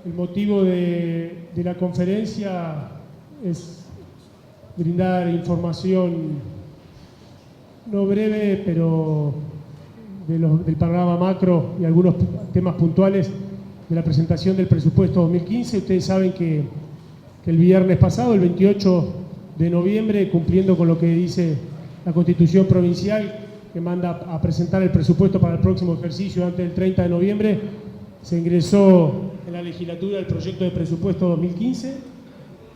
El motivo de la conferencia es brindar información, no breve, pero del panorama macro y algunos temas puntuales de la presentación del presupuesto 2015. Ustedes saben que el viernes pasado, el 28 de noviembre, cumpliendo con lo que dice la Constitución Provincial, que manda a presentar el presupuesto para el próximo ejercicio antes del 30 de noviembre, se ingresó en la legislatura el proyecto de presupuesto 2015,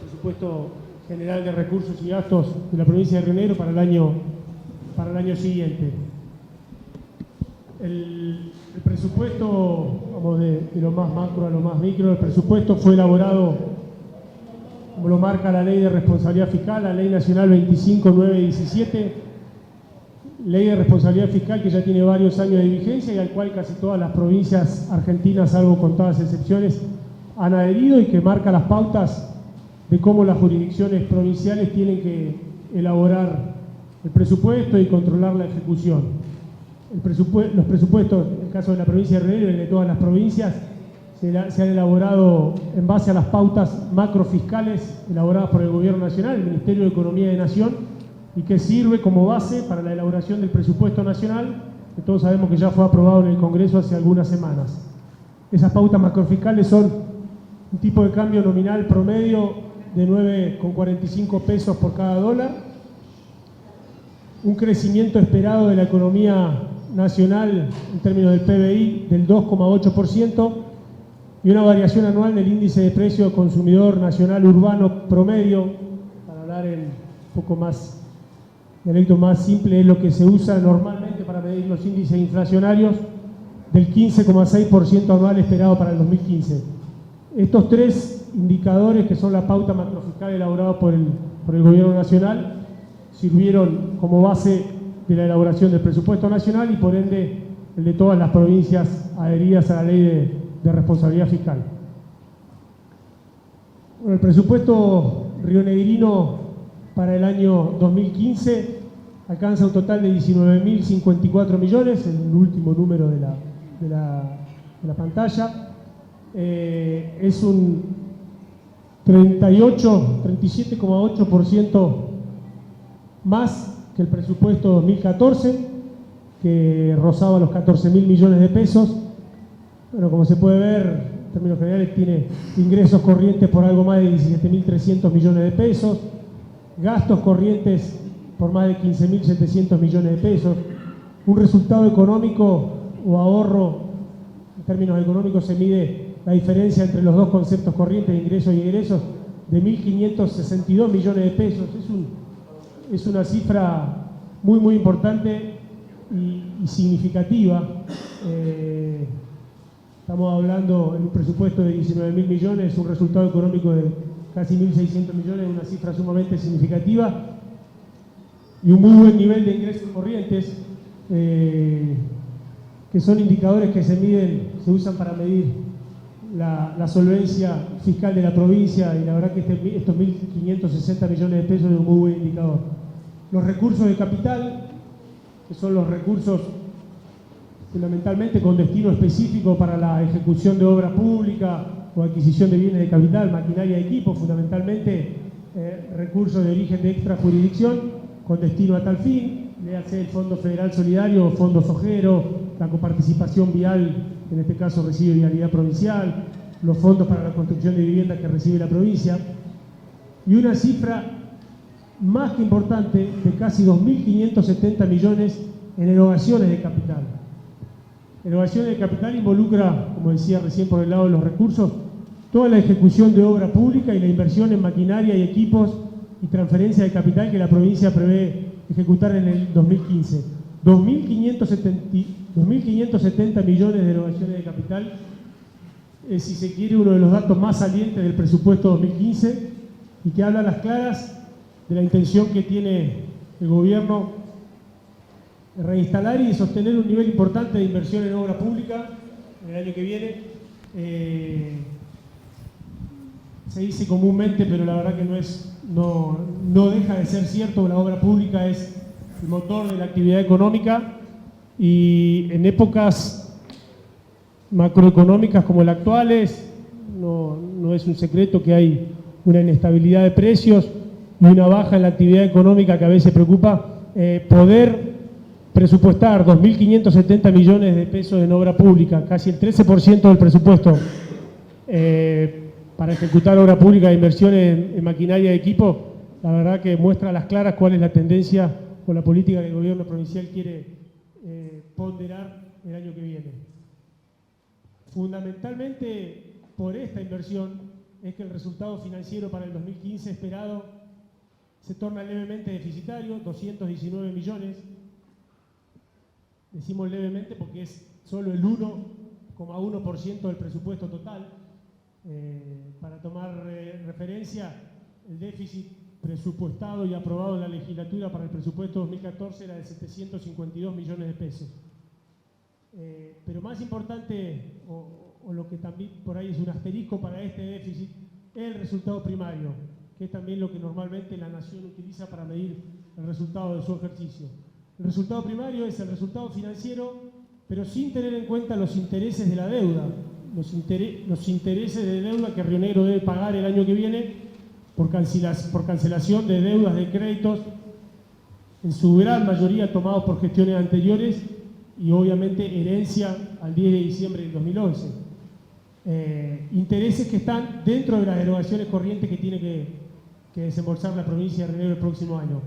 presupuesto general de recursos y gastos de la provincia de Río Negro para el año siguiente. El presupuesto, vamos de lo más macro a lo más micro, el presupuesto fue elaborado, como lo marca la Ley de Responsabilidad Fiscal, la Ley Nacional 25917, Ley de Responsabilidad Fiscal que ya tiene varios años de vigencia y al cual casi todas las provincias argentinas, salvo contadas excepciones, han adherido, y que marca las pautas de cómo las jurisdicciones provinciales tienen que elaborar el presupuesto y controlar la ejecución. Los presupuestos, en el caso de la provincia de Río Negro y de todas las provincias, se han elaborado en base a las pautas macrofiscales elaboradas por el Gobierno Nacional, el Ministerio de Economía de Nación, y que sirve como base para la elaboración del presupuesto nacional, que todos sabemos que ya fue aprobado en el Congreso hace algunas semanas. Esas pautas macrofiscales son un tipo de cambio nominal promedio de 9,45 pesos por cada dólar, un crecimiento esperado de la economía nacional en términos del PBI del 2,8% y una variación anual del índice de precio consumidor nacional urbano promedio, para hablar en un poco más, dialecto más simple, es lo que se usa normalmente para medir los índices inflacionarios, del 15,6% anual esperado para el 2015. Estos tres indicadores, que son la pauta macrofiscal elaborada por el Gobierno Nacional, sirvieron como base de la elaboración del presupuesto nacional y por ende el de todas las provincias adheridas a la Ley de Responsabilidad Fiscal. Bueno, el presupuesto rionegrino para el año 2015 alcanza un total de 19.054 millones, el último número de la pantalla. Es un 37,8% más que el presupuesto 2014, que rozaba los 14.000 millones de pesos. Bueno, como se puede ver, en términos generales tiene ingresos corrientes por algo más de 17.300 millones de pesos, gastos corrientes por más de 15.700 millones de pesos, un resultado económico o ahorro, en términos económicos se mide la diferencia entre los dos conceptos corrientes de ingresos y egresos, de 1.562 millones de pesos. Es una cifra muy, muy importante y significativa. Estamos hablando en un presupuesto de 19.000 millones, un resultado económico de casi 1.600 millones, una cifra sumamente significativa y un muy buen nivel de ingresos corrientes, que son indicadores que se usan para medir la solvencia fiscal de la provincia, y la verdad que estos 1.560 millones de pesos es un muy buen indicador. Los recursos de capital, que son los recursos fundamentalmente con destino específico para la ejecución de obra pública o adquisición de bienes de capital, maquinaria y equipo, fundamentalmente recursos de origen de extrajurisdicción con destino a tal fin, léase el Fondo Federal Solidario, Fondo Sojero, la coparticipación vial, en este caso recibe Vialidad Provincial, los fondos para la construcción de viviendas que recibe la provincia, y una cifra más que importante de casi 2.570 millones en erogaciones de capital. Erogaciones de capital involucra, como decía recién por el lado de los recursos, toda la ejecución de obra pública y la inversión en maquinaria y equipos y transferencia de capital que la provincia prevé ejecutar en el 2015. 2.570 millones de erogaciones de capital es, si se quiere, uno de los datos más salientes del presupuesto 2015 y que habla a las claras de la intención que tiene el gobierno de reinstalar y de sostener un nivel importante de inversión en obra pública en el año que viene. Se dice comúnmente, pero la verdad que no deja de ser cierto. La obra pública es el motor de la actividad económica, y en épocas macroeconómicas como las actuales, no es un secreto que hay una inestabilidad de precios y una baja en la actividad económica que a veces preocupa. Poder presupuestar 2.570 millones de pesos en obra pública, casi el 13% del presupuesto, para ejecutar obra pública e inversiones en maquinaria y equipo, la verdad que muestra a las claras cuál es la tendencia o la política que el gobierno provincial quiere ponderar el año que viene. Fundamentalmente por esta inversión es que el resultado financiero para el 2015 esperado se torna levemente deficitario, 219 millones. Decimos levemente porque es solo el 1,1% del presupuesto total. Para tomar referencia, el déficit presupuestado y aprobado en la legislatura para el presupuesto 2014 era de 752 millones de pesos. Pero más importante, o lo que también por ahí es un asterisco para este déficit, es el resultado primario, que es también lo que normalmente la Nación utiliza para medir el resultado de su ejercicio. El resultado primario es el resultado financiero, pero sin tener en cuenta los intereses de la deuda, los intereses de deuda que Río Negro debe pagar el año que viene por cancelación de deudas de créditos, en su gran mayoría tomados por gestiones anteriores y obviamente herencia al 10 de diciembre del 2011. Intereses que están dentro de las erogaciones corrientes que tiene que desembolsar la provincia de Río Negro el próximo año.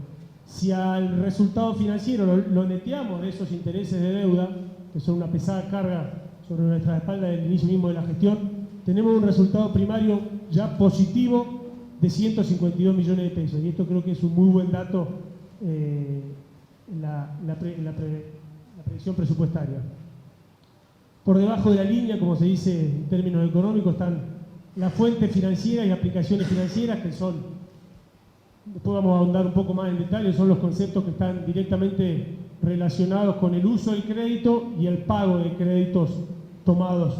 Si al resultado financiero lo neteamos de esos intereses de deuda, que son una pesada carga sobre nuestra espalda del inicio mismo de la gestión, tenemos un resultado primario ya positivo de 152 millones de pesos. Y esto creo que es un muy buen dato en la predicción presupuestaria. Por debajo de la línea, como se dice en términos económicos, están las fuentes financieras y aplicaciones financieras, que son, después vamos a ahondar un poco más en detalle, son los conceptos que están directamente relacionados con el uso del crédito y el pago de créditos tomados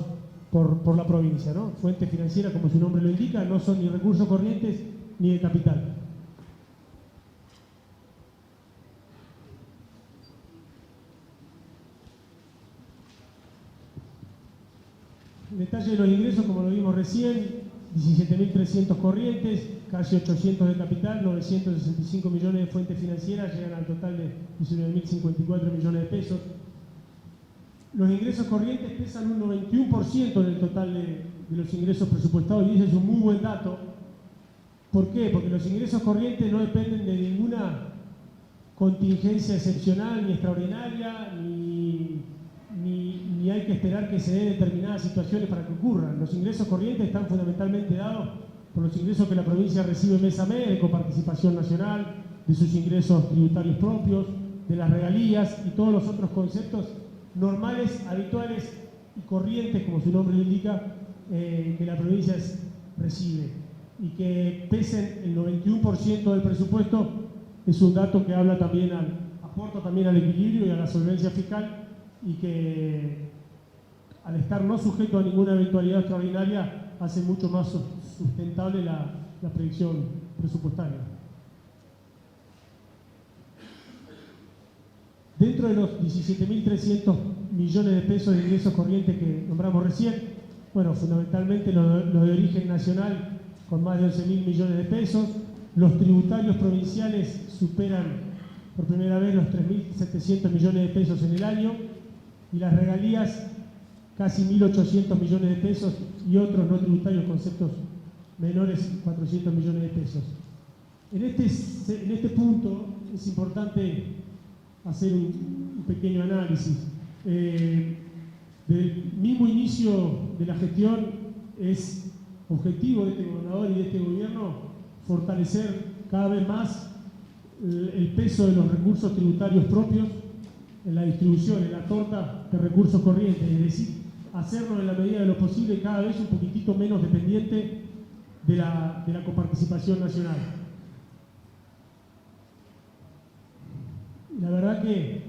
por la provincia, ¿no? Fuentes financieras, como su nombre lo indica, no son ni recursos corrientes ni de capital. En detalle de los ingresos, como lo vimos recién, 17.300 corrientes, casi 800 de capital, 965 millones de fuentes financieras, llegan al total de 19.054 millones de pesos. Los ingresos corrientes pesan un 91% en el total de los ingresos presupuestados y ese es un muy buen dato. ¿Por qué? Porque los ingresos corrientes no dependen de ninguna contingencia excepcional ni extraordinaria, ni hay que esperar que se den determinadas situaciones para que ocurran. Los ingresos corrientes están fundamentalmente dados por los ingresos que la provincia recibe mes a mes de coparticipación nacional, de sus ingresos tributarios propios, de las regalías y todos los otros conceptos normales, habituales y corrientes, como su nombre lo indica, que la provincia recibe. Y que pesen el 91% del presupuesto es un dato que habla también aporta también al equilibrio y a la solvencia fiscal, y que al estar no sujeto a ninguna eventualidad extraordinaria hace mucho más sustentable la predicción presupuestaria. Dentro de los 17.300 millones de pesos de ingresos corrientes que nombramos recién, bueno, fundamentalmente los de origen nacional con más de 11.000 millones de pesos, los tributarios provinciales superan por primera vez los 3.700 millones de pesos en el año, y las regalías casi 1.800 millones de pesos, y otros no tributarios, conceptos menores, 400 millones de pesos. En este punto es importante hacer un pequeño análisis. Del mismo inicio de la gestión es objetivo de este gobernador y de este gobierno fortalecer cada vez más el peso de los recursos tributarios propios en la distribución, en la torta de recursos corrientes, es decir, hacerlo en la medida de lo posible cada vez un poquitito menos dependiente de la coparticipación nacional. La verdad que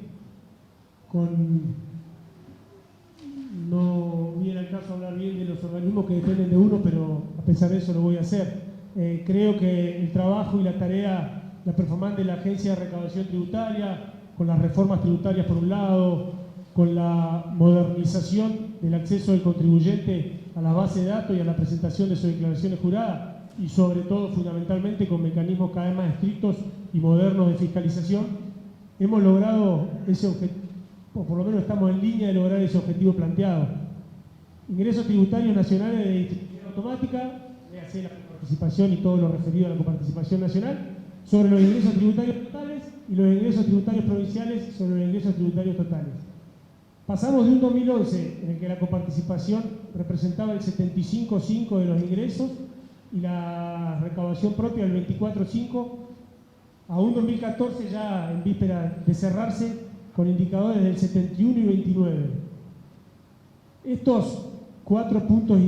no viene al caso hablar bien de los organismos que dependen de uno, pero a pesar de eso lo voy a hacer. Creo que el trabajo y la tarea, la performance de la Agencia de Recaudación Tributaria, con las reformas tributarias por un lado, con la modernización del acceso del contribuyente a las bases de datos y a la presentación de sus declaraciones juradas, y sobre todo, fundamentalmente, con mecanismos cada vez más estrictos y modernos de fiscalización, hemos logrado ese objetivo, o por lo menos estamos en línea de lograr ese objetivo planteado. Ingresos tributarios nacionales de distribución automática, hacer la coparticipación y todo lo referido a la coparticipación nacional, sobre los ingresos tributarios totales, y los ingresos tributarios provinciales sobre los ingresos tributarios totales. Pasamos de un 2011 en el que la coparticipación representaba el 75,5% de los ingresos y la recaudación propia el 24,5%, a un 2014 ya en víspera de cerrarse con indicadores del 71 y 29. Estos 4,5 puntos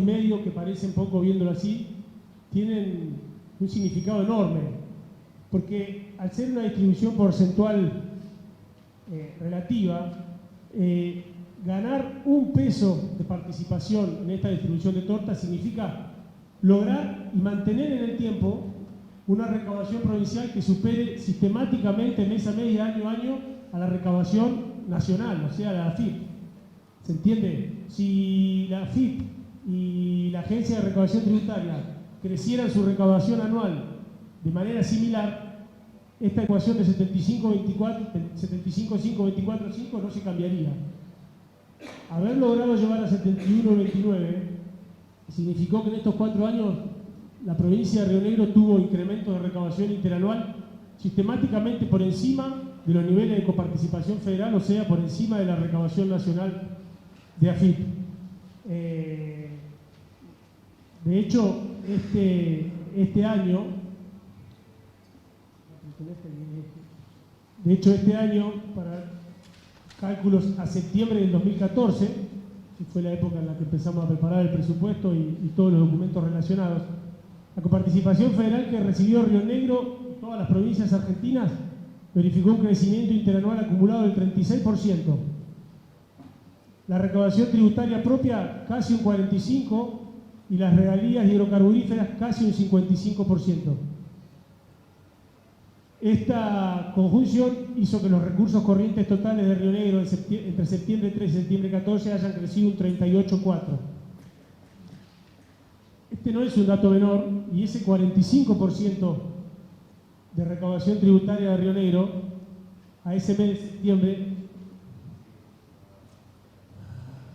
que parecen poco viéndolo así, tienen un significado enorme, porque al ser una distribución porcentual relativa, ganar un peso de participación en esta distribución de tortas significa lograr y mantener en el tiempo una recaudación provincial que supere sistemáticamente mes a mes y año a año a la recaudación nacional, o sea, la AFIP. ¿Se entiende? Si la AFIP y la Agencia de Recaudación Tributaria crecieran su recaudación anual de manera similar, esta ecuación de 75,5, no se cambiaría. Haber logrado llevar a 71,29 significó que en estos 4 años la provincia de Río Negro tuvo incrementos de recaudación interanual sistemáticamente por encima de los niveles de coparticipación federal, o sea, por encima de la recaudación nacional de AFIP. De hecho, este año, para cálculos a septiembre del 2014, que fue la época en la que empezamos a preparar el presupuesto y todos los documentos relacionados, la coparticipación federal que recibió Río Negro y todas las provincias argentinas verificó un crecimiento interanual acumulado del 36%. La recaudación tributaria propia casi un 45%, y las regalías hidrocarburíferas casi un 55%. Esta conjunción hizo que los recursos corrientes totales de Río Negro entre septiembre 3 y septiembre 14 hayan crecido un 38,4%. Este no es un dato menor, y ese 45% de recaudación tributaria de Río Negro a ese mes de septiembre,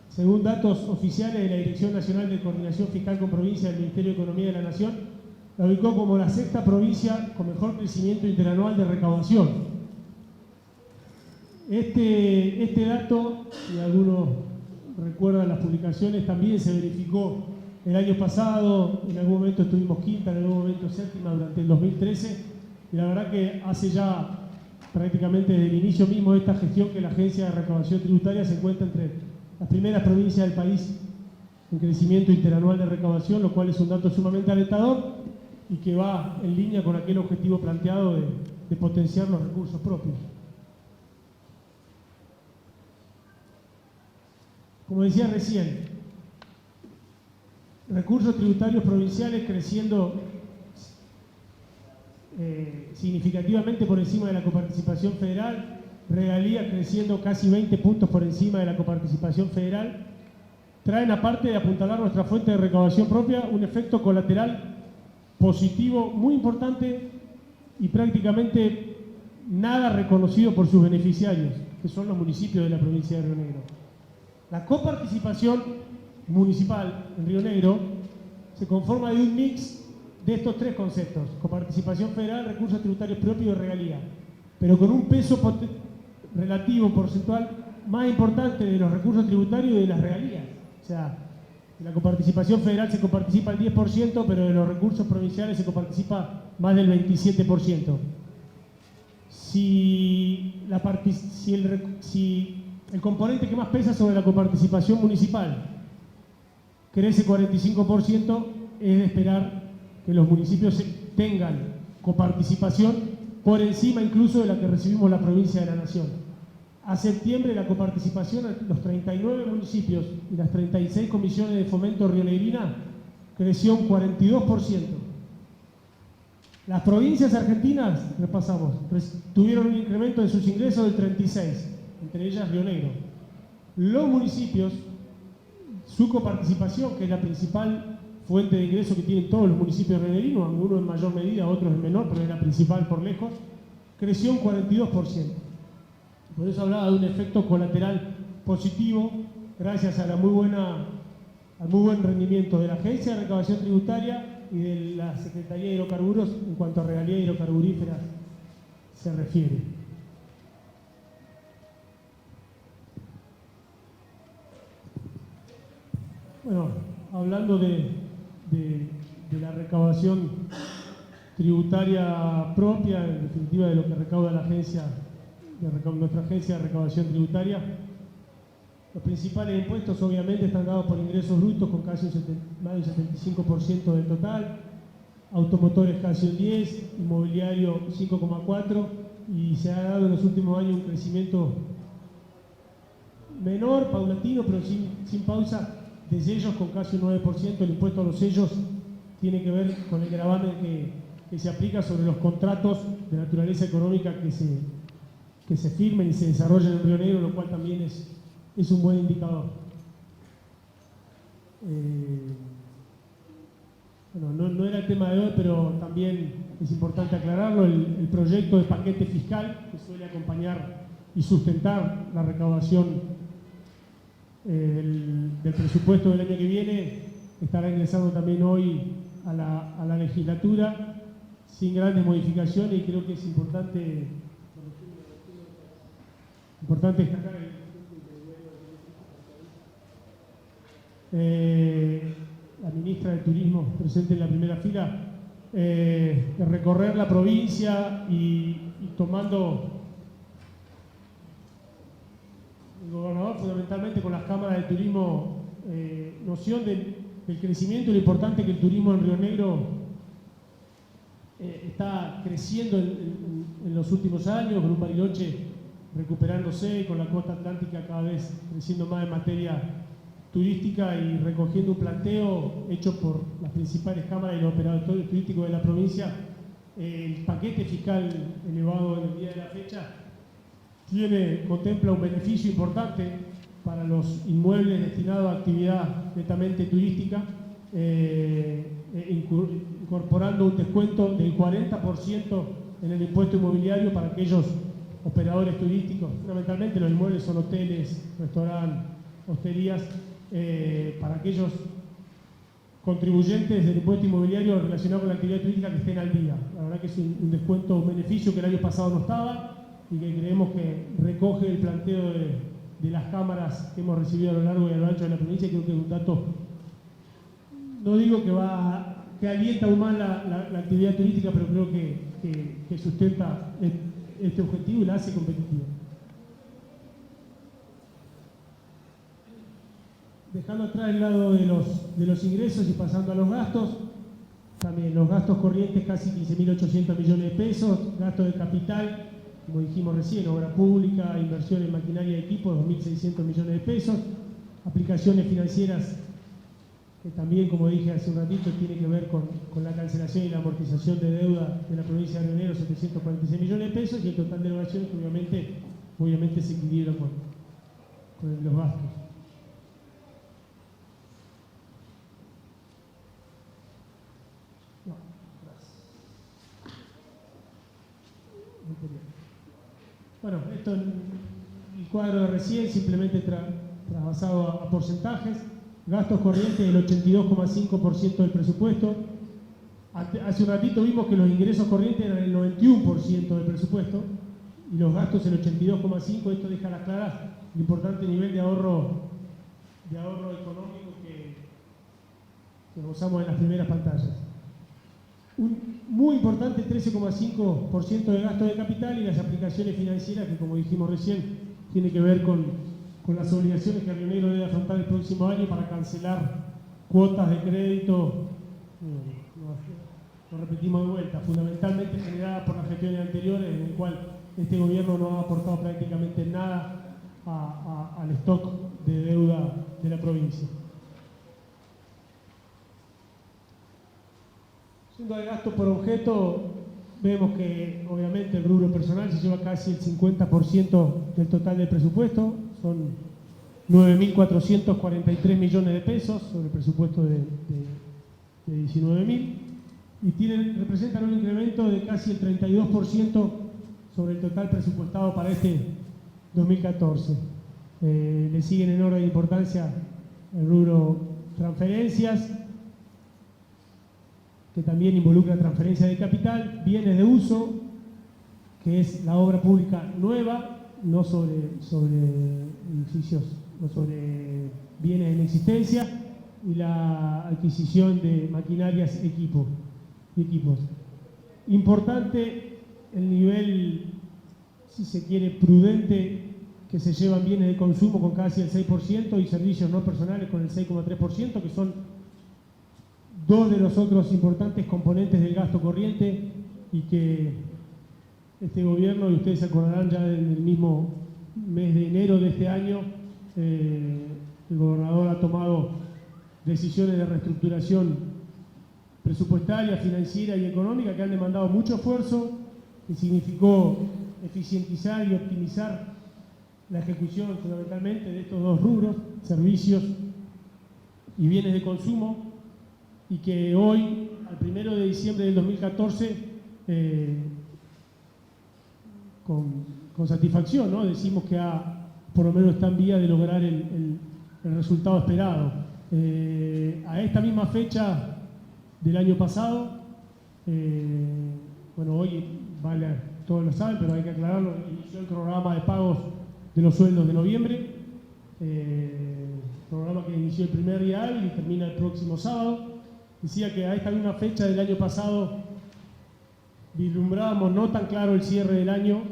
según datos oficiales de la Dirección Nacional de Coordinación Fiscal con Provincia del Ministerio de Economía de la Nación, la ubicó como la 6ª provincia con mejor crecimiento interanual de recaudación. Este dato, si algunos recuerdan las publicaciones, también se verificó el año pasado. En algún momento estuvimos quinta, en algún momento séptima durante el 2013, y la verdad que hace ya prácticamente desde el inicio mismo de esta gestión que la Agencia de Recaudación Tributaria se encuentra entre las primeras provincias del país en crecimiento interanual de recaudación, lo cual es un dato sumamente alentador y que va en línea con aquel objetivo planteado de potenciar los recursos propios. Como decía recién, recursos tributarios provinciales creciendo significativamente por encima de la coparticipación federal, regalías creciendo casi 20 puntos por encima de la coparticipación federal, traen, aparte de apuntalar nuestra fuente de recaudación propia, un efecto colateral positivo muy importante y prácticamente nada reconocido por sus beneficiarios, que son los municipios de la provincia de Río Negro. La coparticipación municipal en Río Negro se conforma de un mix de estos 3 conceptos: coparticipación federal, recursos tributarios propios y regalía, pero con un peso relativo porcentual más importante de los recursos tributarios y de las regalías. O sea, de la coparticipación federal se coparticipa el 10%, pero de los recursos provinciales se coparticipa más del 27%. Si el componente que más pesa sobre la coparticipación municipal crece 45%, es de esperar que los municipios tengan coparticipación por encima incluso de la que recibimos la provincia de la Nación. A septiembre, la coparticipación en los 39 municipios y las 36 comisiones de fomento rionegrina creció un 42%. Las provincias argentinas, repasamos, tuvieron un incremento de sus ingresos del 36%, entre ellas Río Negro. Los municipios su coparticipación, que es la principal fuente de ingreso que tienen todos los municipios rionegrinos, algunos en mayor medida, otros en menor, pero es la principal por lejos, creció un 42%. Por eso hablaba de un efecto colateral positivo, gracias a al muy buen rendimiento de la Agencia de Recaudación Tributaria y de la Secretaría de Hidrocarburos en cuanto a regalías hidrocarburíferas se refiere. Bueno, hablando de la recaudación tributaria propia, en definitiva de lo que recauda la agencia, nuestra agencia de recaudación tributaria, los principales impuestos obviamente están dados por ingresos brutos con casi más del 75% del total, automotores casi un 10%, inmobiliario 5,4%, y se ha dado en los últimos años un crecimiento menor, paulatino, pero sin pausa, de sellos con casi un 9%. El impuesto a los sellos tiene que ver con el gravamen que se aplica sobre los contratos de naturaleza económica que se firmen y se desarrollen en Río Negro, lo cual también es un buen indicador. Bueno, no era el tema de hoy, pero también es importante aclararlo, el proyecto de paquete fiscal que suele acompañar y sustentar la recaudación del presupuesto del año que viene estará ingresando también hoy a la legislatura sin grandes modificaciones, y creo que es importante destacar la ministra de Turismo presente en la primera fila, de recorrer la provincia y tomando el gobernador fundamentalmente con las cámaras de turismo noción del crecimiento y lo importante que el turismo en Río Negro está creciendo en los últimos años, con un Bariloche recuperándose, con la costa atlántica cada vez creciendo más en materia turística y recogiendo un planteo hecho por las principales cámaras y los operadores turísticos de la provincia. El paquete fiscal elevado en el día de la fecha contempla un beneficio importante para los inmuebles destinados a actividad netamente turística, incorporando un descuento del 40% en el impuesto inmobiliario para aquellos operadores turísticos. Fundamentalmente los inmuebles son hoteles, restaurantes, hosterías, para aquellos contribuyentes del impuesto inmobiliario relacionado con la actividad turística que estén al día. La verdad que es un descuento, un beneficio que el año pasado no estaba y que creemos que recoge el planteo de las cámaras que hemos recibido a lo largo y a lo ancho de la provincia. Creo que es un dato, no digo que alienta aún más la actividad turística, pero creo que sustenta este objetivo y la hace competitiva. Dejando atrás el lado de los ingresos y pasando a los gastos, también los gastos corrientes casi 15.800 millones de pesos, gastos de capital, como dijimos recién, obra pública, inversión en maquinaria y equipos, 2.600 millones de pesos, aplicaciones financieras, que también, como dije hace un ratito, tiene que ver con la cancelación y la amortización de deuda de la provincia de Río Negro, 746 millones de pesos, y el total de erogaciones que obviamente se equilibra con los gastos. Bueno, esto es el cuadro de recién, simplemente trasvasado a porcentajes. Gastos corrientes del 82,5% del presupuesto. Hace un ratito vimos que los ingresos corrientes eran el 91% del presupuesto y los gastos el 82,5%. Esto deja a las claras el importante nivel de ahorro económico que gozamos en las primeras pantallas. Un muy importante 13,5% de gasto de capital y las aplicaciones financieras que, como dijimos recién, tiene que ver con las obligaciones que Río Negro debe afrontar el próximo año para cancelar cuotas de crédito, lo repetimos de vuelta, fundamentalmente generadas por las gestiones anteriores, en el cual este gobierno no ha aportado prácticamente nada al stock de deuda de la provincia. Siendo de gasto por objeto, vemos que obviamente el rubro personal se lleva casi el 50% del total del presupuesto, son 9.443 millones de pesos sobre el presupuesto de 19.000 y representan un incremento de casi el 32% sobre el total presupuestado para este 2014. Le siguen en orden de importancia el rubro transferencias, que también involucra transferencia de capital, bienes de uso, que es la obra pública nueva, no sobre edificios, no sobre bienes en existencia, y la adquisición de maquinarias y equipos. Importante el nivel, si se quiere, prudente, que se llevan bienes de consumo con casi el 6% y servicios no personales con el 6,3%, que son dos de los otros importantes componentes del gasto corriente y que este gobierno, y ustedes se acordarán ya en el mismo mes de enero de este año, el gobernador ha tomado decisiones de reestructuración presupuestaria, financiera y económica que han demandado mucho esfuerzo, que significó eficientizar y optimizar la ejecución fundamentalmente de estos dos rubros, servicios y bienes de consumo, y que hoy, al 1 de diciembre del 2014, con satisfacción, ¿no?, decimos que por lo menos está en vía de lograr el resultado esperado. A esta misma fecha del año pasado, bueno, hoy vale, todos lo saben, pero hay que aclararlo, inició el programa de pagos de los sueldos de noviembre, programa que inició el primer día hábil y termina el próximo sábado. Decía que a esta misma fecha del año pasado vislumbrábamos no tan claro el cierre del año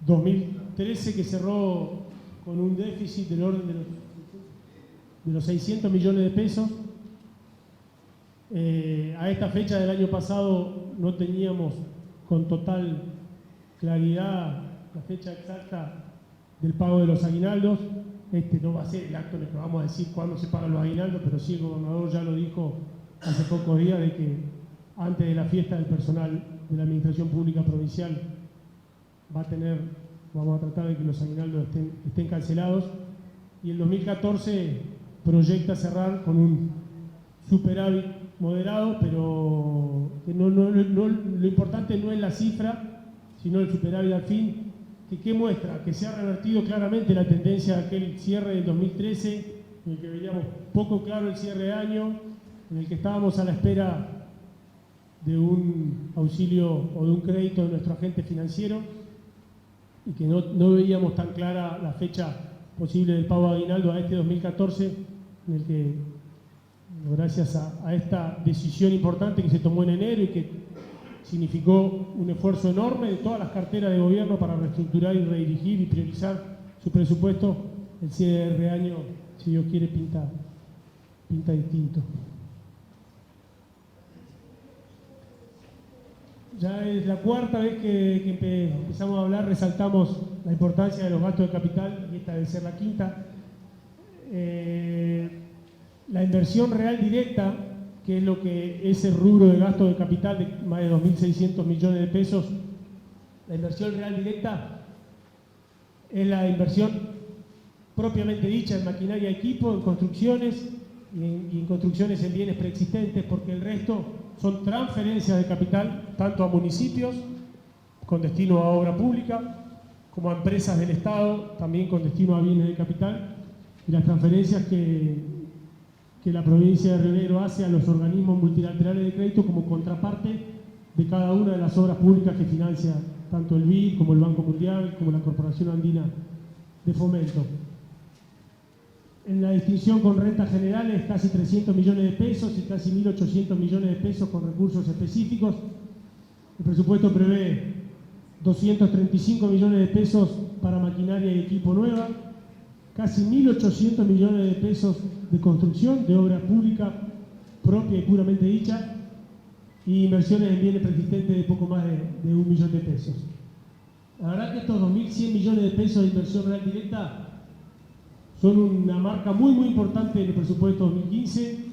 2013, que cerró con un déficit del orden de los 600 millones de pesos. A esta fecha del año pasado no teníamos con total claridad la fecha exacta del pago de los aguinaldos. Este no va a ser el acto en el que vamos a decir cuándo se pagan los aguinaldos, pero sí el gobernador ya lo dijo hace pocos días, de que antes de la fiesta del personal de la Administración Pública Provincial vamos a tratar de que los aguinaldos estén cancelados, y el 2014 proyecta cerrar con un superávit moderado, pero que lo importante no es la cifra, sino el superávit al fin, que muestra que se ha revertido claramente la tendencia de aquel cierre del 2013, en el que veíamos poco claro el cierre de año, en el que estábamos a la espera de un auxilio o de un crédito de nuestro agente financiero, y que no veíamos tan clara la fecha posible del pago de aguinaldo a este 2014, en el que, gracias a esta decisión importante que se tomó en enero y que significó un esfuerzo enorme de todas las carteras de gobierno para reestructurar y redirigir y priorizar su presupuesto, el cierre de año, si Dios quiere, pinta distinto. Ya es la cuarta vez que empezamos a hablar, resaltamos la importancia de los gastos de capital, y esta debe ser la quinta. La inversión real directa, que es lo que ese rubro de gasto de capital de más de 2.600 millones de pesos, la inversión real directa es la inversión propiamente dicha en maquinaria y equipo, en construcciones y en construcciones en bienes preexistentes, porque el resto son transferencias de capital, tanto a municipios con destino a obra pública, como a empresas del Estado, también con destino a bienes de capital, y las transferencias que la provincia de Río Negro hace a los organismos multilaterales de crédito como contraparte de cada una de las obras públicas que financia tanto el BID como el Banco Mundial, como la Corporación Andina de Fomento. En la distinción con rentas generales, casi 300 millones de pesos y casi 1.800 millones de pesos con recursos específicos. El presupuesto prevé 235 millones de pesos para maquinaria y equipo nueva, casi 1.800 millones de pesos de construcción, de obra pública propia y puramente dicha, y inversiones en bienes preexistentes de poco más de 1 millón de pesos. La verdad que estos 2.100 millones de pesos de inversión real directa son una marca muy importante en el presupuesto 2015,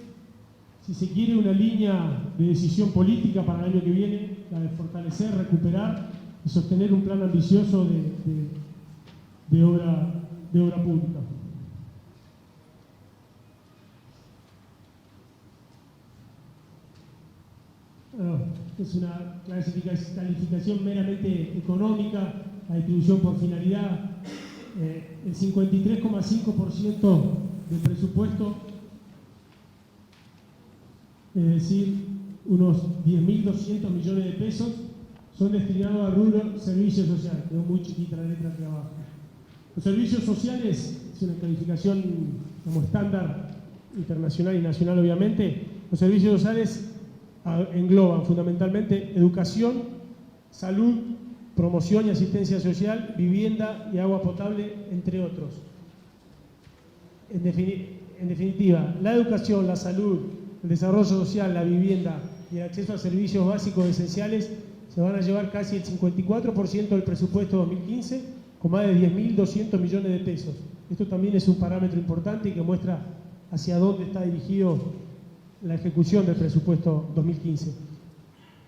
si se quiere una línea de decisión política para el año que viene, la de fortalecer, recuperar y sostener un plan ambicioso de obra de obra pública. Es una calificación meramente económica, la distribución por finalidad. El 53,5% del presupuesto, es decir, unos 10.200 millones de pesos, son destinados a rubro servicios sociales. Quedó muy chiquita la letra aquí abajo. Los servicios sociales es una calificación como estándar internacional y nacional, obviamente. Los servicios sociales engloban fundamentalmente educación, salud, promoción y asistencia social, vivienda y agua potable, entre otros. En definitiva, la educación, la salud, el desarrollo social, la vivienda y el acceso a servicios básicos esenciales se van a llevar casi el 54% del presupuesto 2015, con más de 10.200 millones de pesos. Esto también es un parámetro importante y que muestra hacia dónde está dirigido la ejecución del presupuesto 2015.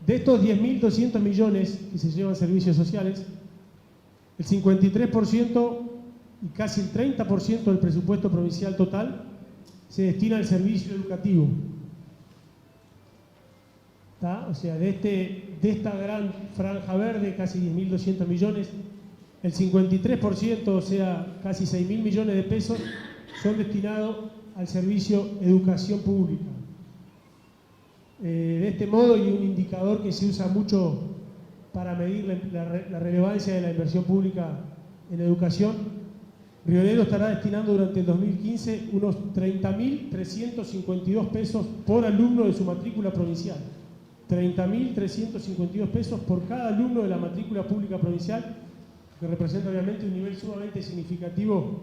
De estos 10.200 millones que se llevan servicios sociales, el 53% y casi el 30% del presupuesto provincial total se destina al servicio educativo. ¿Tá? O sea, de esta gran franja verde, casi 10.200 millones, el 53%, o sea, casi 6.000 millones de pesos, son destinados al servicio educación pública. De este modo, y un indicador que se usa mucho para medir la relevancia de la inversión pública en educación, Río Negro estará destinando durante el 2015 unos 30.352 pesos por alumno de su matrícula provincial. 30.352 pesos por cada alumno de la matrícula pública provincial, que representa obviamente un nivel sumamente significativo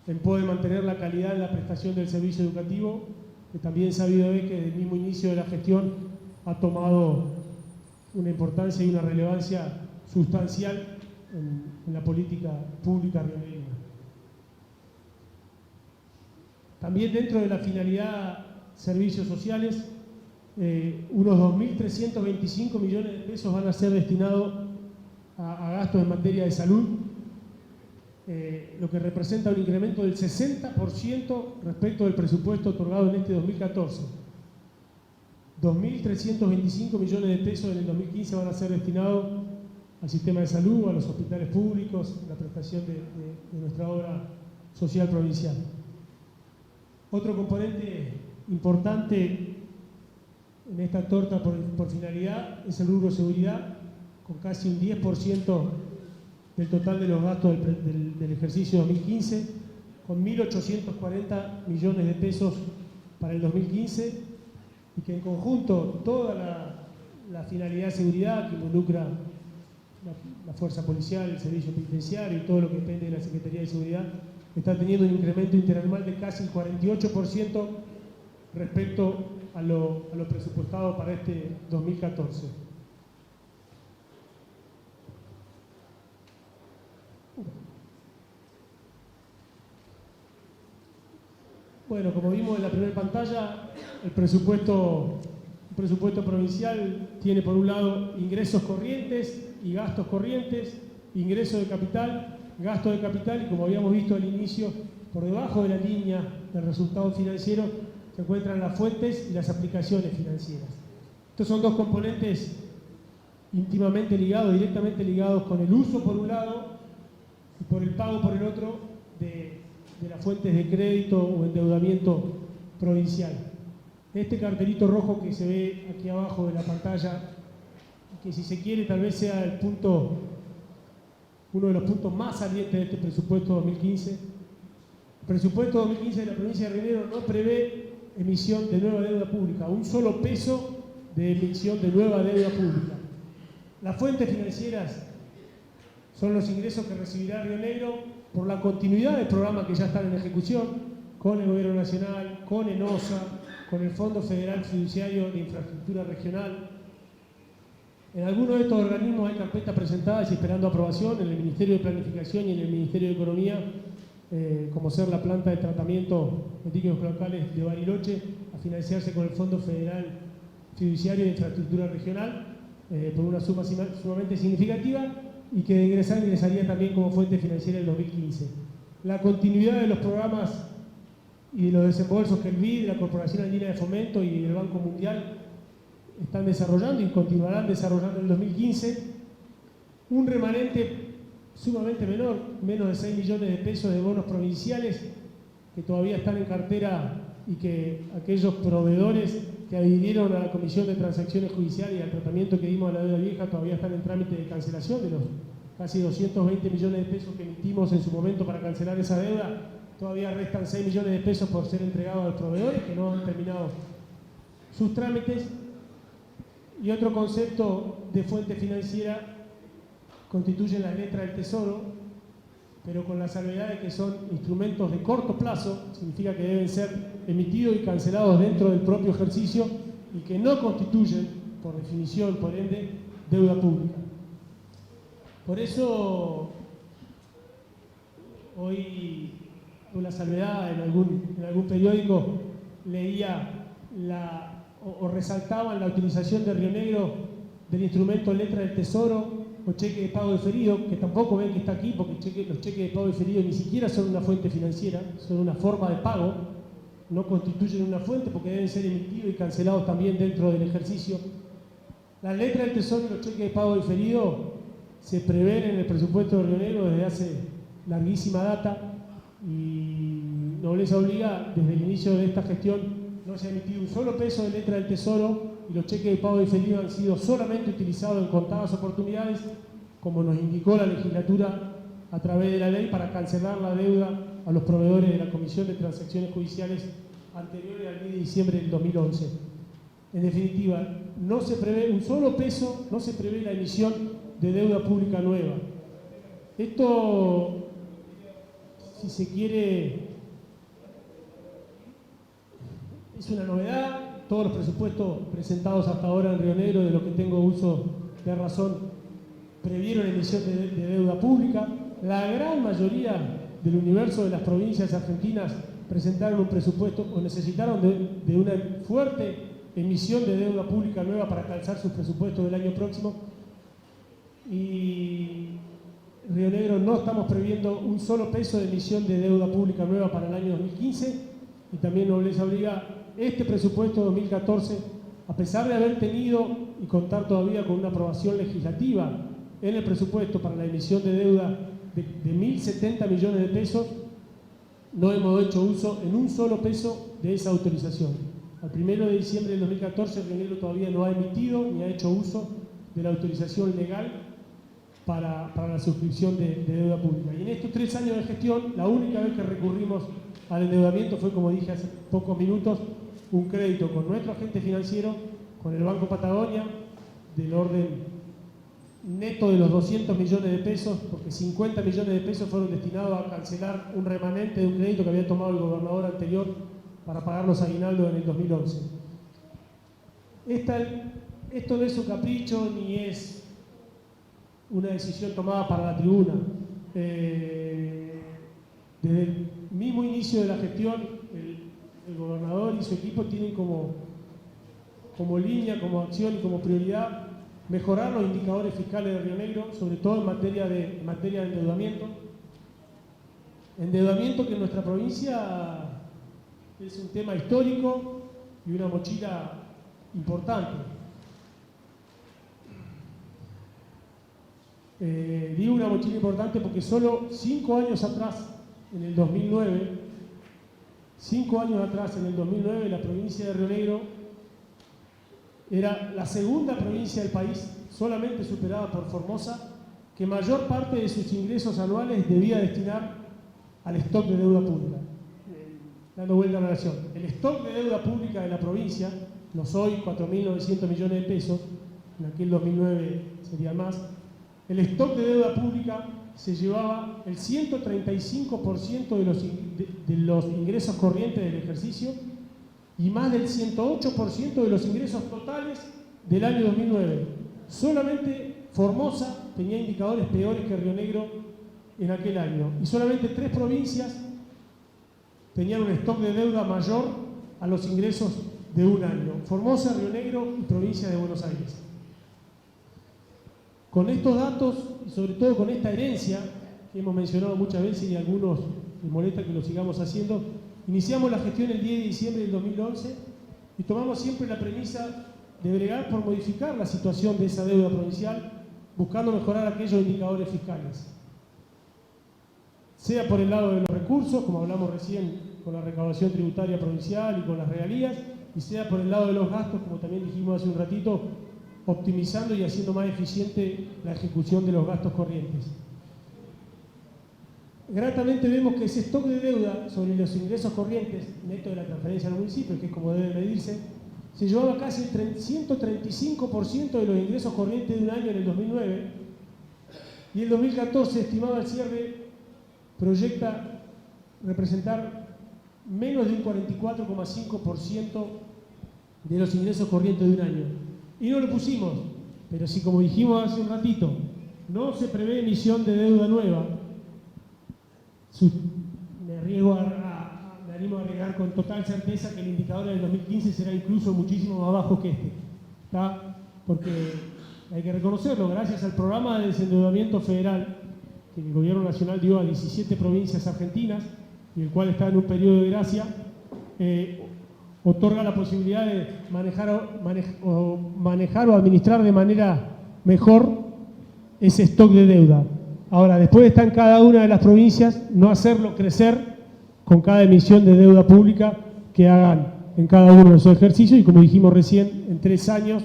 en poder mantener la calidad de la prestación del servicio educativo, que también sabido es que desde el mismo inicio de la gestión ha tomado una importancia y una relevancia sustancial en la política pública rionegrina. También dentro de la finalidad servicios sociales, unos 2.325 millones de pesos van a ser destinados a gastos en materia de salud, lo que representa un incremento del 60% respecto del presupuesto otorgado en este 2014. 2.325 millones de pesos en el 2015 van a ser destinados al sistema de salud, a los hospitales públicos, a la prestación de nuestra obra social provincial. Otro componente importante en esta torta por finalidad es el rubro seguridad, con casi un 10% del total de los gastos del ejercicio 2015, con 1.840 millones de pesos para el 2015, y que en conjunto toda la finalidad de seguridad que involucra la fuerza policial, el servicio penitenciario y todo lo que depende de la Secretaría de Seguridad, está teniendo un incremento interanual de casi el 48% respecto a lo presupuestado para este 2014. Bueno, como vimos en la primera pantalla, el presupuesto provincial tiene por un lado ingresos corrientes y gastos corrientes, ingreso de capital, gasto de capital, y como habíamos visto al inicio, por debajo de la línea del resultado financiero se encuentran las fuentes y las aplicaciones financieras. Estos son dos componentes íntimamente ligados, directamente ligados con el uso por un lado y por el pago por el otro de las fuentes de crédito o endeudamiento provincial. Este cartelito rojo que se ve aquí abajo de la pantalla, que si se quiere tal vez sea uno de los puntos más salientes de este presupuesto 2015. El presupuesto 2015 de la provincia de Río Negro no prevé emisión de nueva deuda pública, un solo peso de emisión de nueva deuda pública. Las fuentes financieras son los ingresos que recibirá Río Negro por la continuidad del programa que ya están en ejecución con el Gobierno Nacional, con ENOSA, con el Fondo Federal Fiduciario de Infraestructura Regional. En algunos de estos organismos hay carpetas presentadas y esperando aprobación en el Ministerio de Planificación y en el Ministerio de Economía, como ser la planta de tratamiento de líquidos locales de Bariloche, a financiarse con el Fondo Federal Fiduciario de Infraestructura Regional, por una suma sumamente significativa, y que ingresaría también como fuente financiera en el 2015. la continuidad de los programas y de los desembolsos que el BID, la Corporación Andina de Fomento y el Banco Mundial están desarrollando y continuarán desarrollando en el 2015, un remanente sumamente menor, menos de 6 millones de pesos de bonos provinciales que todavía están en cartera y que aquellos proveedores que adhirieron a la Comisión de Transacciones Judiciales y al tratamiento que dimos a la deuda vieja todavía están en trámite de cancelación de los casi 220 millones de pesos que emitimos en su momento para cancelar esa deuda. Todavía restan 6 millones de pesos por ser entregados a los proveedores que no han terminado sus trámites. Y otro concepto de fuente financiera constituye la letra del Tesoro, pero con la salvedad de que son instrumentos de corto plazo, significa que deben ser emitidos y cancelados dentro del propio ejercicio y que no constituyen, por definición, por ende, deuda pública. Por eso, hoy, con la salvedad, en algún periódico leía o resaltaban la utilización de Río Negro del instrumento letra del Tesoro o cheque de pago diferido, que tampoco ven que está aquí, porque los cheques de pago diferido ni siquiera son una fuente financiera, son una forma de pago, no constituyen una fuente porque deben ser emitidos y cancelados también dentro del ejercicio. La letra del Tesoro y los cheques de pago diferido se prevén en el presupuesto de Río Negro desde hace larguísima data y Nobleza Obliga, desde el inicio de esta gestión, no se ha emitido un solo peso de letra del Tesoro y los cheques de pago diferido han sido solamente utilizados en contadas oportunidades, como nos indicó la legislatura a través de la ley, para cancelar la deuda a los proveedores de la Comisión de Transacciones Judiciales anteriores al 10 de diciembre del 2011. En definitiva, no se prevé un solo peso, no se prevé la emisión de deuda pública nueva. Esto, si se quiere, es una novedad. Todos los presupuestos presentados hasta ahora en Río Negro, de lo que tengo uso de razón, previeron emisión de deuda pública. La gran mayoría del universo de las provincias argentinas presentaron un presupuesto o necesitaron de una fuerte emisión de deuda pública nueva para calzar sus presupuestos del año próximo. Y Río Negro no estamos previendo un solo peso de emisión de deuda pública nueva para el año 2015, y también Nobleza Obliga, este presupuesto 2014, a pesar de haber tenido y contar todavía con una aprobación legislativa en el presupuesto para la emisión de deuda de 1.070 millones de pesos, no hemos hecho uso en un solo peso de esa autorización. Al 1 de diciembre del 2014, Río Negro todavía no ha emitido ni ha hecho uso de la autorización legal para la suscripción de deuda pública. Y en estos 3 años de gestión, la única vez que recurrimos al endeudamiento fue, como dije hace pocos minutos, un crédito con nuestro agente financiero, con el Banco Patagonia, del orden neto de los 200 millones de pesos, porque 50 millones de pesos fueron destinados a cancelar un remanente de un crédito que había tomado el gobernador anterior para pagar los aguinaldos en el 2011. Esto no es un capricho ni es una decisión tomada para la tribuna. Desde el mismo inicio de la gestión, el gobernador y su equipo tienen como línea, como acción y como prioridad mejorar los indicadores fiscales de Río Negro, sobre todo en materia de endeudamiento. Endeudamiento que en nuestra provincia es un tema histórico y una mochila importante. Digo una mochila importante porque solo 5 años atrás, en el 2009, la provincia de Río Negro era la segunda provincia del país, solamente superada por Formosa, que mayor parte de sus ingresos anuales debía destinar al stock de deuda pública. Dando vuelta a la relación, el stock de deuda pública de la provincia, los hoy 4.900 millones de pesos, en aquel 2009 sería más, el stock de deuda pública se llevaba el 135% de los ingresos corrientes del ejercicio y más del 108% de los ingresos totales del año 2009. Solamente Formosa tenía indicadores peores que Río Negro en aquel año, y solamente 3 provincias tenían un stock de deuda mayor a los ingresos de un año: Formosa, Río Negro y provincia de Buenos Aires. Con estos datos y sobre todo con esta herencia que hemos mencionado muchas veces y algunos les molesta que lo sigamos haciendo. Iniciamos la gestión el 10 de diciembre del 2011 y tomamos siempre la premisa de bregar por modificar la situación de esa deuda provincial, buscando mejorar aquellos indicadores fiscales. Sea por el lado de los recursos, como hablamos recién con la recaudación tributaria provincial y con las regalías, y sea por el lado de los gastos, como también dijimos hace un ratito, optimizando y haciendo más eficiente la ejecución de los gastos corrientes. Gratamente vemos que ese stock de deuda sobre los ingresos corrientes, neto de la transferencia al municipio, que es como debe medirse, se llevaba casi el 135% de los ingresos corrientes de un año en el 2009, y el 2014, estimado al cierre, proyecta representar menos de un 44,5% de los ingresos corrientes de un año. Y no lo pusimos, pero si, como dijimos hace un ratito, no se prevé emisión de deuda nueva, me animo a agregar con total certeza que el indicador del 2015 será incluso muchísimo más bajo que este, ¿está? Porque hay que reconocerlo, gracias al programa de desendeudamiento federal que el gobierno nacional dio a 17 provincias argentinas, y el cual está en un periodo de gracia, otorga la posibilidad de manejar o administrar de manera mejor ese stock de deuda. Ahora, después está en cada una de las provincias no hacerlo crecer con cada emisión de deuda pública que hagan en cada uno de esos ejercicios, y como dijimos recién, en 3 años,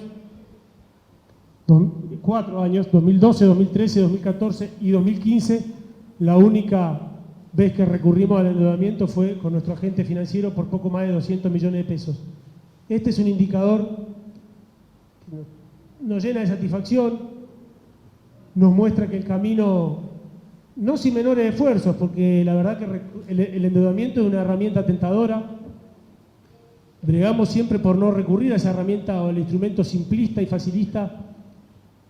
4 años, 2012, 2013, 2014 y 2015, la única vez que recurrimos al endeudamiento fue con nuestro agente financiero por poco más de 200 millones de pesos. Este es un indicador que nos llena de satisfacción, nos muestra que el camino, no sin menores esfuerzos, porque la verdad que el endeudamiento es una herramienta tentadora. Bregamos siempre por no recurrir a esa herramienta o al instrumento simplista y facilista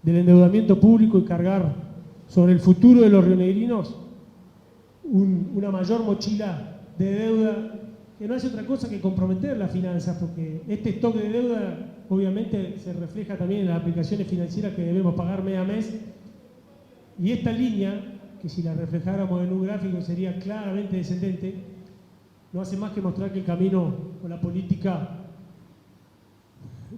del endeudamiento público y cargar sobre el futuro de los rionegrinos una mayor mochila de deuda que no hace otra cosa que comprometer las finanzas, porque este stock de deuda obviamente se refleja también en las aplicaciones financieras que debemos pagar mes a mes, y esta línea, que si la reflejáramos en un gráfico sería claramente descendente, no hace más que mostrar que el camino o la política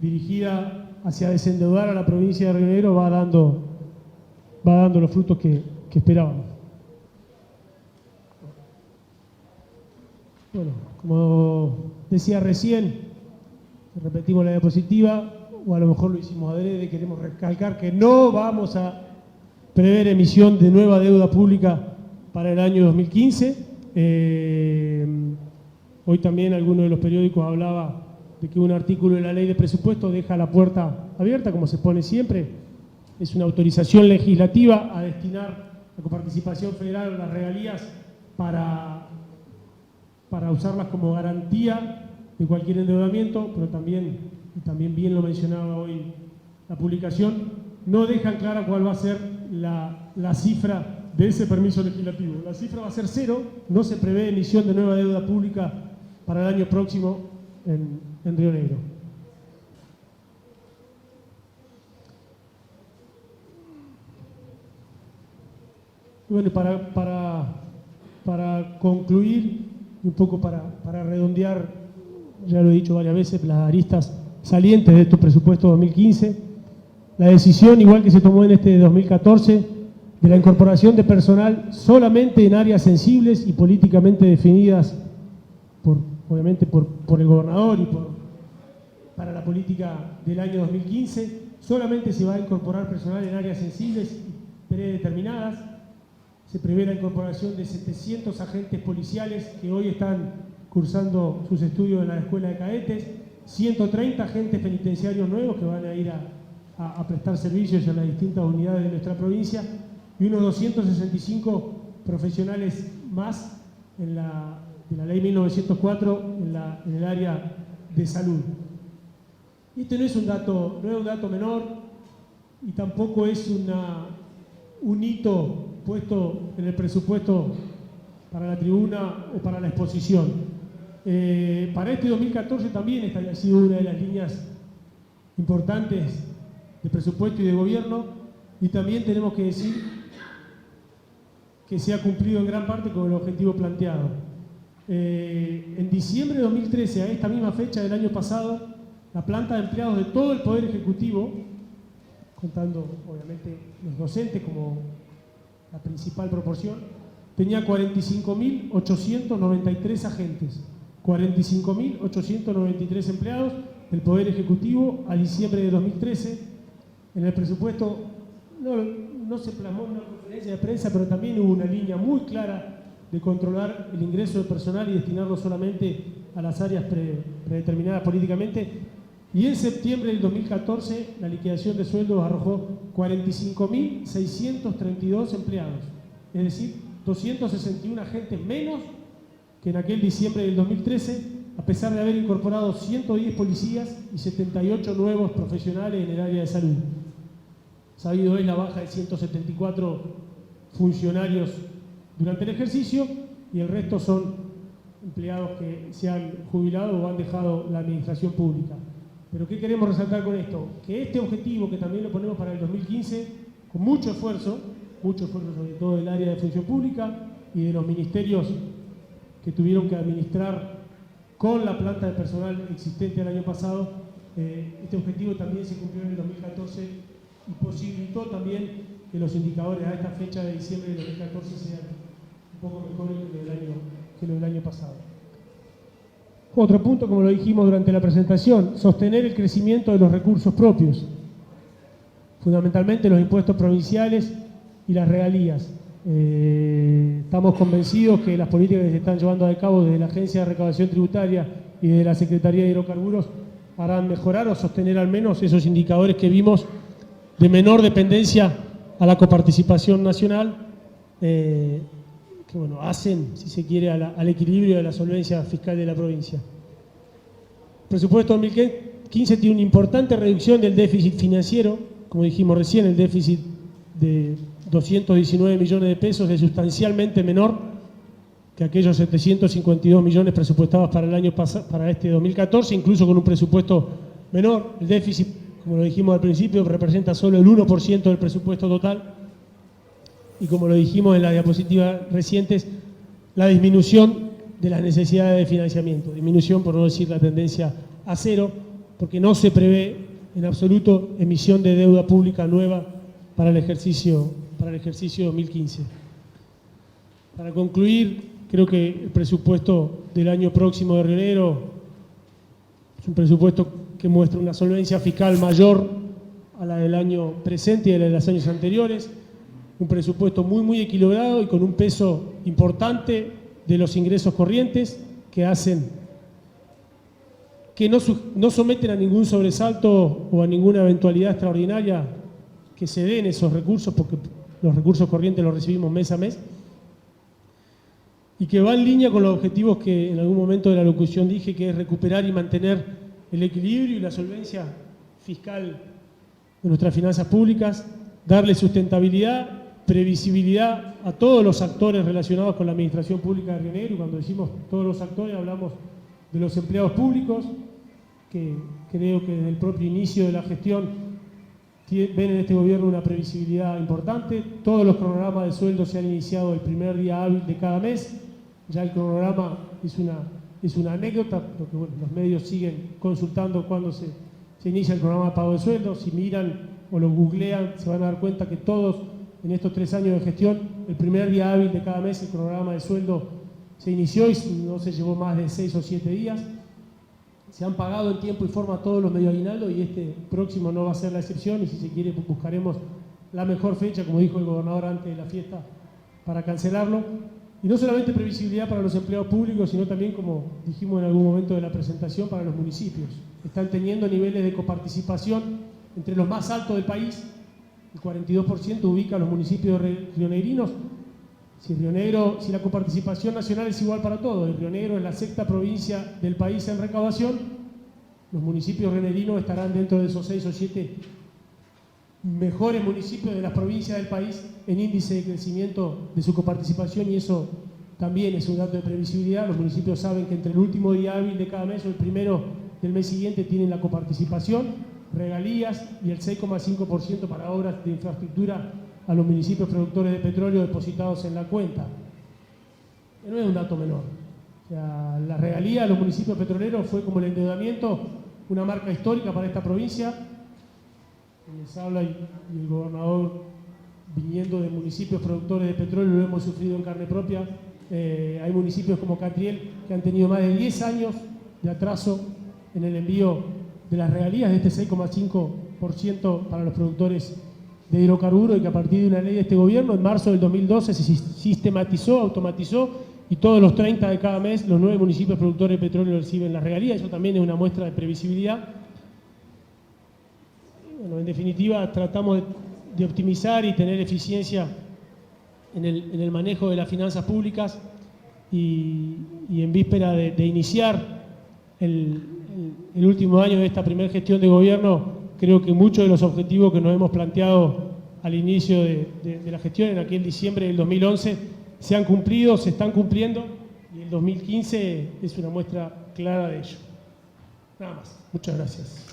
dirigida hacia desendeudar a la provincia de Río Negro va dando los frutos que esperábamos. Bueno, como decía recién, repetimos la diapositiva, o a lo mejor lo hicimos adrede, queremos recalcar que no vamos a prever emisión de nueva deuda pública para el año 2015. Hoy también alguno de los periódicos hablaba de que un artículo de la ley de presupuesto deja la puerta abierta, como se pone siempre. Es una autorización legislativa a destinar la coparticipación federal a las regalías para usarlas como garantía de cualquier endeudamiento, pero también, y también bien lo mencionaba hoy la publicación, no dejan clara cuál va a ser la cifra de ese permiso legislativo. La cifra va a ser 0, no se prevé emisión de nueva deuda pública para el año próximo en Río Negro. Bueno, para concluir, un poco para redondear, ya lo he dicho varias veces, las aristas salientes de estos presupuestos 2015, la decisión, igual que se tomó en este 2014, de la incorporación de personal solamente en áreas sensibles y políticamente definidas, obviamente por el gobernador y para la política del año 2015, solamente se va a incorporar personal en áreas sensibles y predeterminadas. Se prevé la incorporación de 700 agentes policiales que hoy están cursando sus estudios en la Escuela de Cadetes, 130 agentes penitenciarios nuevos que van a ir a prestar servicios en las distintas unidades de nuestra provincia, y unos 265 profesionales más de la ley 1904 en el área de salud. Este no es un dato menor, y tampoco es un hito puesto en el presupuesto para la tribuna o para la exposición. Para este 2014 también esta ha sido una de las líneas importantes de presupuesto y de gobierno, y también tenemos que decir que se ha cumplido en gran parte con el objetivo planteado. En diciembre de 2013, a esta misma fecha del año pasado, la planta de empleados de todo el Poder Ejecutivo, contando obviamente los docentes como la principal proporción, tenía 45.893 agentes, 45.893 empleados del Poder Ejecutivo a diciembre de 2013. En el presupuesto no se plasmó en una conferencia de prensa, pero también hubo una línea muy clara de controlar el ingreso de personal y destinarlo solamente a las áreas predeterminadas políticamente. Y en septiembre del 2014 la liquidación de sueldos arrojó 45.632 empleados, es decir, 261 agentes menos que en aquel diciembre del 2013, a pesar de haber incorporado 110 policías y 78 nuevos profesionales en el área de salud. Sabido es la baja de 174 funcionarios durante el ejercicio y el resto son empleados que se han jubilado o han dejado la administración pública. Pero ¿qué queremos resaltar con esto? Que este objetivo, que también lo ponemos para el 2015, con mucho esfuerzo sobre todo del área de función pública y de los ministerios que tuvieron que administrar con la planta de personal existente el año pasado, este objetivo también se cumplió en el 2014 y posibilitó también que los indicadores a esta fecha de diciembre de 2014 sean un poco mejores que lo del año pasado. Otro punto, como lo dijimos durante la presentación, sostener el crecimiento de los recursos propios, fundamentalmente los impuestos provinciales y las regalías. Estamos convencidos que las políticas que se están llevando a cabo desde la Agencia de Recaudación Tributaria y de la Secretaría de Hidrocarburos harán mejorar o sostener al menos esos indicadores que vimos de menor dependencia a la coparticipación nacional, que bueno, hacen, si se quiere, al equilibrio de la solvencia fiscal de la provincia. El presupuesto 2015 tiene una importante reducción del déficit financiero, como dijimos recién, el déficit de 219 millones de pesos es sustancialmente menor que aquellos 752 millones presupuestados para este 2014, incluso con un presupuesto menor. El déficit, como lo dijimos al principio, representa solo el 1% del presupuesto total. Y como lo dijimos en las diapositivas recientes, la disminución de las necesidades de financiamiento. Disminución, por no decir la tendencia a cero, porque no se prevé en absoluto emisión de deuda pública nueva para el ejercicio 2015. Para concluir, creo que el presupuesto del año próximo de Río Negro es un presupuesto que muestra una solvencia fiscal mayor a la del año presente y a la de los años anteriores. Un presupuesto muy equilibrado y con un peso importante de los ingresos corrientes que hacen que no someten a ningún sobresalto o a ninguna eventualidad extraordinaria que se den esos recursos, porque los recursos corrientes los recibimos mes a mes, y que va en línea con los objetivos que en algún momento de la locución dije, que es recuperar y mantener el equilibrio y la solvencia fiscal de nuestras finanzas públicas, darle sustentabilidad, previsibilidad a todos los actores relacionados con la administración pública de Río Negro. Y cuando decimos todos los actores hablamos de los empleados públicos, que creo que desde el propio inicio de la gestión ven en este gobierno una previsibilidad importante. Todos los cronogramas de sueldo se han iniciado el primer día hábil de cada mes. Ya el cronograma es una anécdota, porque bueno, los medios siguen consultando cuándo se inicia el programa de pago de sueldo. Si miran o lo googlean, se van a dar cuenta que todos en estos 3 años de gestión, el primer día hábil de cada mes el cronograma de sueldo se inició y no se llevó más de 6 o 7 días. Se han pagado en tiempo y forma todos los medio aguinaldo y este próximo no va a ser la excepción, y si se quiere buscaremos la mejor fecha, como dijo el gobernador antes de la fiesta, para cancelarlo. Y no solamente previsibilidad para los empleados públicos, sino también, como dijimos en algún momento de la presentación, para los municipios. Están teniendo niveles de coparticipación entre los más altos del país. El 42% ubica a los municipios rionegrinos. Si la coparticipación nacional es igual para todos, y Río Negro es la 6ª provincia del país en recaudación, los municipios rionegrinos estarán dentro de esos 6 o 7 mejores municipios de las provincias del país en índice de crecimiento de su coparticipación, y eso también es un dato de previsibilidad. Los municipios saben que entre el último día hábil de cada mes o el primero del mes siguiente tienen la coparticipación, regalías y el 6,5% para obras de infraestructura a los municipios productores de petróleo depositados en la cuenta. No es un dato menor. O sea, la regalía de los municipios petroleros fue, como el endeudamiento, una marca histórica para esta provincia. Les habla y el gobernador, viniendo de municipios productores de petróleo, lo hemos sufrido en carne propia. Hay municipios como Catriel que han tenido más de 10 años de atraso en el envío de las regalías de este 6,5% para los productores de hidrocarburos, y que a partir de una ley de este gobierno, en marzo del 2012, se sistematizó, automatizó, y todos los 30 de cada mes los 9 municipios productores de petróleo reciben las regalías. Eso también es una muestra de previsibilidad. Bueno, en definitiva, tratamos de optimizar y tener eficiencia en el manejo de las finanzas públicas, y en víspera de iniciar el último año de esta primera gestión de gobierno, creo que muchos de los objetivos que nos hemos planteado al inicio de la gestión, en aquel diciembre del 2011, se han cumplido, se están cumpliendo, y el 2015 es una muestra clara de ello. Nada más. Muchas gracias.